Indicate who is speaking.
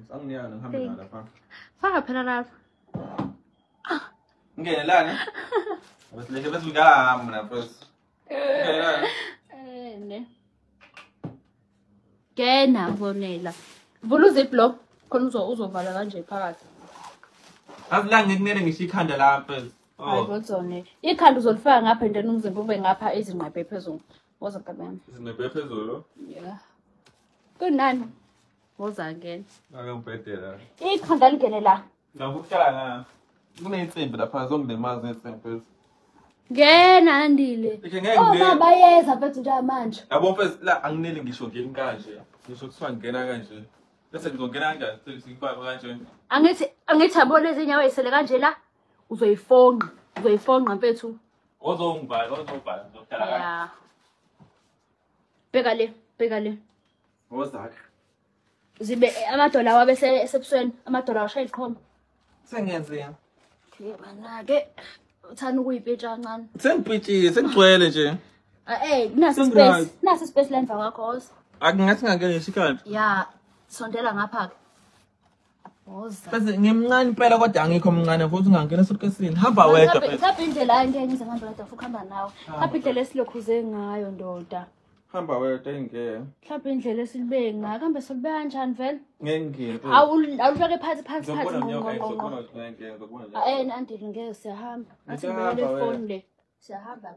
Speaker 1: Angniya ngihambe ngala fa.
Speaker 2: Faka phela lapha.
Speaker 1: Ngene la ne? Bese bese ngihamba mina first. Ngene la.
Speaker 2: Ne. Ngena bonela. Vula uziplo khona uzovala kanje phakathi.
Speaker 1: Asila ngikunene ngisho ikhanda la first.
Speaker 2: Hayi bodzone. Ikhanda uzolifaka ngapha and then umzimba ube ngapha izinqwebe phezulu. Woza kabani?
Speaker 1: Izinqwebe phezulu.
Speaker 2: Yeah. Kunani? Woza again.
Speaker 1: Ake ngibhedela.
Speaker 2: Ikhanda lingene la.
Speaker 1: Ngikuhlala nga. Kuneyinsimbi lapha zongilemaza nezinsimbi.
Speaker 2: Ngena andile. Oh bayeza mfethu nje manje.
Speaker 1: Yabo mfethu la anginele ngisho ngeni kanje. Ngisho kuthiwa ngena kanje. Bese ngizongena kanjani sikubaba kanje.
Speaker 2: Angithi abone ezinyawo esele kanje la uzoyifonqa mfethu.
Speaker 1: Ozongibhala ngizokhala kanje.
Speaker 2: Yeah. Bheka le.
Speaker 1: Wozakhe.
Speaker 2: Zibe amadola wabese esebusweni amadola washaya iqhoma.
Speaker 1: Sengenzeni?
Speaker 2: Yebana ke uthanda ukuyipitsha kancane.
Speaker 1: Sengipitshile, sengigcwele nje.
Speaker 2: Nasi space la emva kwakho.
Speaker 1: Akungathi ngangena isikhathi.
Speaker 2: Yeah, sondela ngapha ke. Woza.
Speaker 1: Bese ngimncane impela kodwa angikho mncane futhi ungangena esutkesini. Hamba wedwa phela.
Speaker 2: Hamba indlela ngeke ngize ngihamba wedwa futhi hamba nawe. Hamba indlela esilokhuze ngayo ndoda.
Speaker 1: Hamba wedwa ingeke.
Speaker 2: Mhlawumbe indlela esilibeke ngayo kambe solibeka kanjani vele?
Speaker 1: Ngeke.
Speaker 2: Awulibeke phansi
Speaker 1: Ngizobona
Speaker 2: Andile ngeke siyahamba. Athi ngeke phone le. Siyahamba.